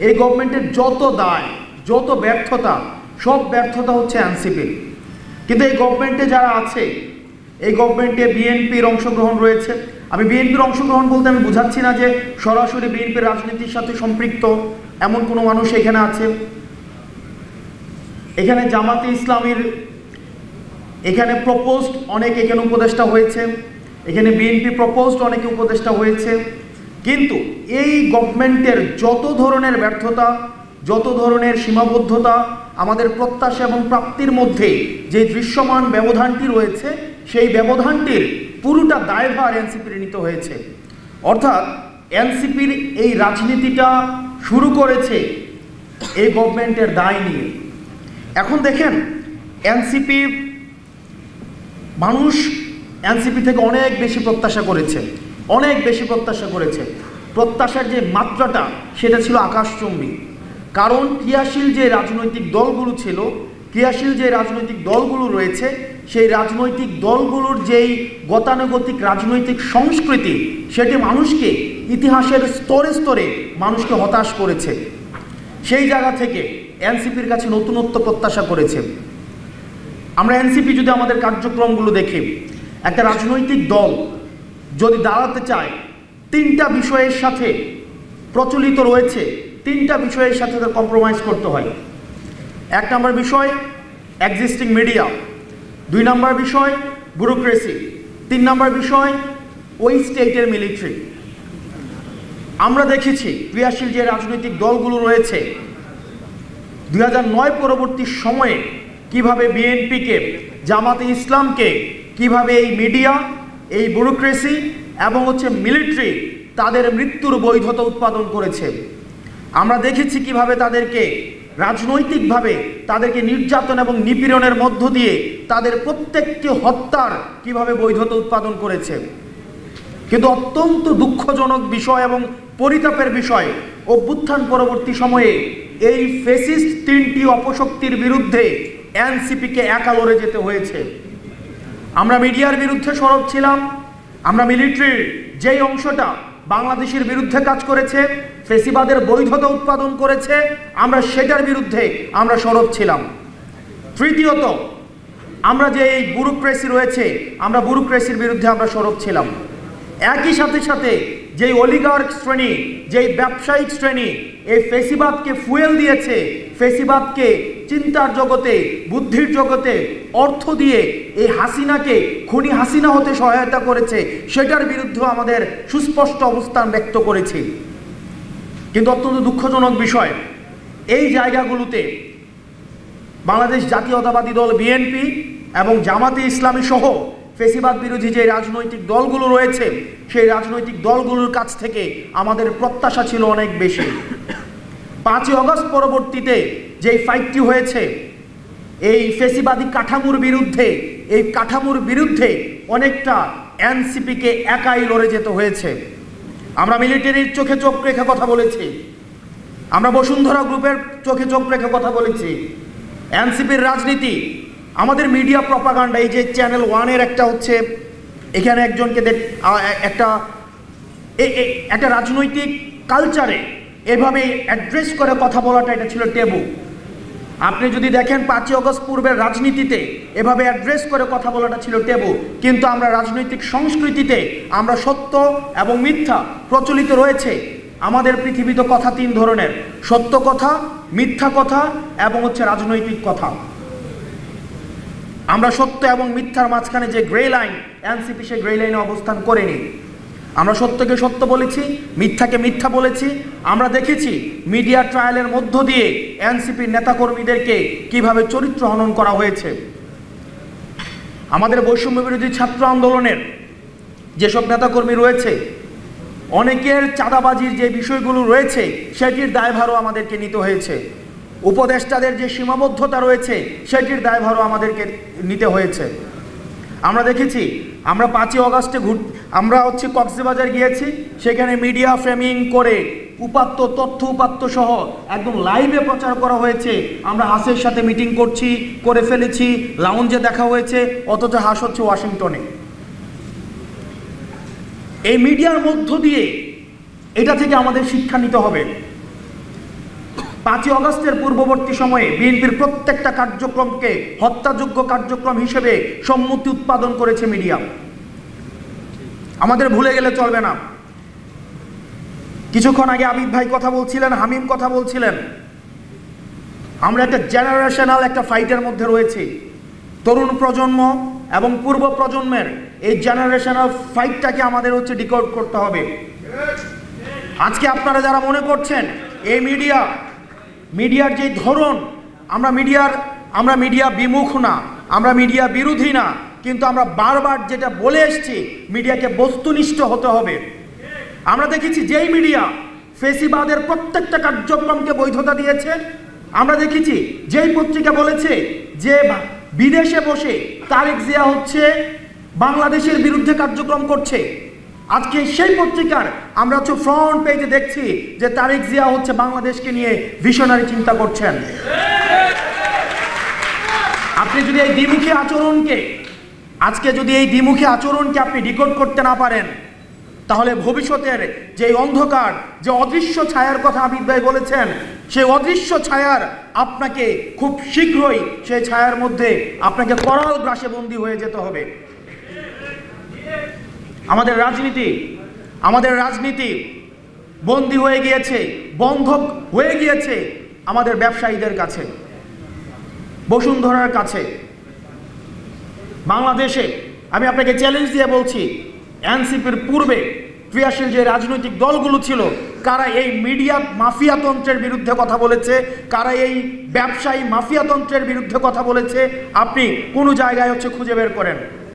এই গভর্নমেন্টের যত দায়, যত ব্যর্থতা, সব ব্যর্থতা হচ্ছে এনসিপির। কিন্তু এই গভর্নমেন্টে যারা আছে, এই গভর্নমেন্টে বিএনপির অংশগ্রহণ রয়েছে। আমি বিএনপির অংশগ্রহণ বলতে আমি বুঝাচ্ছি না যে সরাসরি বিএনপির রাজনীতির সাথে সম্পৃক্ত এমন কোনো মানুষ এখানে আছে। এখানে জামাতে ইসলামীর এখানে প্রপোজড অনেক এখানে উপদেষ্টা হয়েছে, এখানে বিএনপি প্রপোজড অনেকে উপদেষ্টা হয়েছে। কিন্তু এই গভর্নমেন্টের যত ধরনের ব্যর্থতা, যত ধরনের সীমাবদ্ধতা, আমাদের প্রত্যাশা এবং প্রাপ্তির মধ্যে যে দৃশ্যমান ব্যবধানটি রয়েছে, সেই ব্যবধানটির পুরোটা দায়ভার এনসিপির নিতে হয়েছে। অর্থাৎ এনসিপির এই রাজনীতিটা শুরু করেছে এই গভর্নমেন্টের দায় নিয়ে। এখন দেখেন, এনসিপি মানুষ এনসিপি থেকে অনেক বেশি প্রত্যাশা করেছে, অনেক বেশি প্রত্যাশা করেছে। প্রত্যাশার যে মাত্রাটা সেটা ছিল আকাশচুম্বী। কারণ ক্রিয়াশীল যে রাজনৈতিক দলগুলো ছিল, ক্রিয়াশীল যে রাজনৈতিক দলগুলো রয়েছে, সেই রাজনৈতিক দলগুলোর যেই গতানুগতিক রাজনৈতিক সংস্কৃতি, সেটি মানুষকে ইতিহাসের স্তরে স্তরে মানুষকে হতাশ করেছে। সেই জায়গা থেকে এনসিপির কাছে নতুনত্ব প্রত্যাশা করেছে। আমরা এনসিপি যদি আমাদের কার্যক্রমগুলো দেখি, একটা রাজনৈতিক দল যদি দাঁড়াতে চায়, তিনটা বিষয়ের সাথে প্রচলিত রয়েছে, তিনটা বিষয়ের সাথে তাদের কম্প্রোমাইজ করতে হয়। এক নম্বর বিষয় এক্সিস্টিং মিডিয়া, দুই নম্বর বিষয় ব্যুরোক্রেসি, তিন নম্বর বিষয় ওই স্টেটের মিলিটারি। আমরা দেখেছি ক্রিয়াশীল যে রাজনৈতিক দলগুলো রয়েছে 2009 পরবর্তী সময়ে কিভাবে বিএনপিকে, জামাতে ইসলামকে কিভাবে এই মিডিয়া, এই ব্যুরোক্রেসি এবং মিলিটারি তাদের মৃত্যুর বৈধতা উৎপাদন করেছে। আমরা দেখেছি কিভাবে তাদেরকে রাজনৈতিকভাবে তাদেরকে নির্যাতন এবং নিপীড়নের মধ্য দিয়ে তাদের প্রত্যেকটি হত্যার কিভাবে বৈধতা উৎপাদন করেছে। কিন্তু অত্যন্ত দুঃখজনক বিষয় এবং পরিতাপের বিষয়, অভ্যুত্থান পরবর্তী সময়ে এই ফ্যাসিস্ট তিনটি অপশক্তির বিরুদ্ধে এনসিপিকে একা লড়ে যেতে হয়েছে। আমরা মিডিয়ার বিরুদ্ধে সরব ছিলাম, আমরা মিলিটারির যেই অংশটা বাংলাদেশের বিরুদ্ধে কাজ করেছে, ফ্যাসিবাদের বৈধতা উৎপাদন করেছে, আমরা সেটার বিরুদ্ধে আমরা সরব ছিলাম। তৃতীয়ত, আমরা যে এই ব্যুরোক্রেসি রয়েছে, আমরা ব্যুরোক্রেসির বিরুদ্ধে আমরা সরব ছিলাম। একই সাথে সাথে যেই অলিগার্ক শ্রেণী, যেই ব্যবসায়িক শ্রেণী এই ফ্যাসিবাদকে ফুয়েল দিয়েছে, ফ্যাসিবাদকে চিন্তার জগতে, বুদ্ধির জগতে অর্থ দিয়ে এই হাসিনাকে খুনি হাসিনা হতে সহায়তা করেছে, সেটার বিরুদ্ধে আমাদের সুস্পষ্ট অবস্থান ব্যক্ত করেছি। কিন্তু অত্যন্ত দুঃখজনক বিষয়, এই জায়গাগুলোতে বাংলাদেশ জাতীয়তাবাদী দল বিএনপি এবং জামাতে ইসলামী সহ ফ্যাসিবাদ বিরোধী যে রাজনৈতিক দলগুলো রয়েছে, সেই রাজনৈতিক দলগুলোর কাছ থেকে আমাদের প্রত্যাশা ছিল অনেক বেশি। 5ই আগস্ট পরবর্তীতে যেই ফাইটটি হয়েছে এই ফ্যাসিবাদী কাঠামোর বিরুদ্ধে, এই কাঠামোর বিরুদ্ধে অনেকটা এনসিপিকে একাই লড়ে যেতে হয়েছে। আমরা মিলিটারির চোখে চোখ রেখে কথা বলেছি, আমরা বসুন্ধরা গ্রুপের চোখে চোখ রেখে কথা বলেছি। এনসিপির রাজনীতি, আমাদের মিডিয়া প্রপাগান্ডা, এই যে চ্যানেল 1-এর একটা এখানে একজনকে একটা রাজনৈতিক কালচারে এভাবে অ্যাড্রেস করে কথা বলাটা, এটা ছিল টেবু। আপনি যদি দেখেন 5ই আগস্ট পূর্বের রাজনীতিতে এভাবে অ্যাড্রেস করে কথা বলাটা ছিল টেবু। কিন্তু আমরা রাজনৈতিক সংস্কৃতিতে আমরা সত্য এবং মিথ্যা প্রচলিত রয়েছে। আমাদের পৃথিবীতে কথা 3 ধরনের: সত্য কথা, মিথ্যা কথা এবং রাজনৈতিক কথা। আমরা সত্য এবং মিথ্যার মাঝখানে যে গ্রে লাইন, এনসিপি সেই গ্রে লাইনে অবস্থান করেনি। আমরা সত্যকে সত্য বলেছি, মিথ্যাকে মিথ্যা বলেছি। আমরা দেখেছি মিডিয়া ট্রায়ালের মধ্য দিয়ে এনসিপির নেতাকর্মীদেরকে কিভাবে চরিত্র হনন করা হয়েছে। আমাদের বৈষম্য বিরোধী ছাত্র আন্দোলনের যেসব নেতাকর্মী রয়েছে, অনেকের চাঁদাবাজির যে বিষয়গুলো রয়েছে সেটির দায়ভারও আমাদেরকে নিতে হয়েছে। উপদেষ্টাদের যে সীমাবদ্ধতা রয়েছে সেটির দায়ভারও আমাদেরকে নিতে হয়েছে। আমরা দেখেছি, আমরা 5ই আগস্টে আমরা কক্সবাজার গিয়েছি, সেখানে মিডিয়া ফ্রেমিং করে উপাত্ত, তথ্য উপাত্ত সহ একদম লাইভে প্রচার করা হয়েছে আমরা হাসের সাথে মিটিং করে ফেলেছি, লাউঞ্জে দেখা হয়েছে, অথচ হাস হচ্ছে ওয়াশিংটনে। এই মিডিয়ার মধ্য দিয়ে এটা থেকে আমাদের শিক্ষা নিতে হবে। 5ই আগস্টের পূর্ববর্তী সময়ে বিএনপির প্রত্যেকটা কার্যক্রমকে হত্যাযোগ্য কার্যক্রম হিসেবে সম্মতি উৎপাদন করেছে মিডিয়া। আমাদের ভুলে গেলে চলবে না। কিছুক্ষণ আগে আবিদ ভাই কথা বলছিলেন, হামিম কথা বলছিলেন, আমরা একটা জেনারেশনাল একটা ফাইটের মধ্যে রয়েছি। তরুণ প্রজন্ম এবং পূর্ব প্রজন্মের এই জেনারেশনাল ফাইটটাকে আমাদের ডিকোড করতে হবে। আজকে আপনারা যারা মনে করছেন এই মিডিয়ার যে ধরন, আমরা মিডিয়া বিমুখ না, আমরা মিডিয়া বিরোধী না, কিন্তু আমরা বারবার যেটা বলে এসেছি মিডিয়াকে বস্তুনিষ্ঠ হতে হবে। আমরা দেখেছি যেই মিডিয়া ফেসিবাদের প্রত্যেকটা কার্যক্রমকে বৈধতা দিয়েছে, আমরা দেখেছি যেই পত্রিকা বলেছে যে বিদেশে বসে তারেক জিয়া বাংলাদেশের বিরুদ্ধে কার্যক্রম করছে, আজকে সেই পত্রিকার আমরা ফ্রন্ট পেজে দেখছি যে তারেক জিয়া বাংলাদেশকে নিয়ে ভিশনারি চিন্তা করছেন। আপনি যদি এই দ্বিমুখী আচরণকে আপনি ডিকোড করতে না পারেন, তাহলে ভবিষ্যতের যে অন্ধকার, যে অদৃশ্য ছায়ার কথা আবিদ ভাই বলেছেন, সেই অদৃশ্য ছায়ার আপনাকে খুব শীঘ্রই সেই ছায়ার মধ্যে আপনাকে করাল গ্রাসে বন্দী হয়ে যেতে হবে। আমাদের রাজনীতি বন্দী হয়ে গিয়েছে, বন্ধক হয়ে গিয়েছে আমাদের ব্যবসায়ীদের কাছে, বসুন্ধরার কাছে। বাংলাদেশে আমি আপনাকে চ্যালেঞ্জ দিয়ে বলছি, এনসিপির পূর্বে ক্রিয়াশীল যে রাজনৈতিক দলগুলো ছিল, কারা এই মিডিয়া মাফিয়াতন্ত্রের বিরুদ্ধে কথা বলেছে, কারা এই ব্যবসায়ী মাফিয়াতন্ত্রের বিরুদ্ধে কথা বলেছে, আপনি কোনো জায়গায় খুঁজে বের করেন।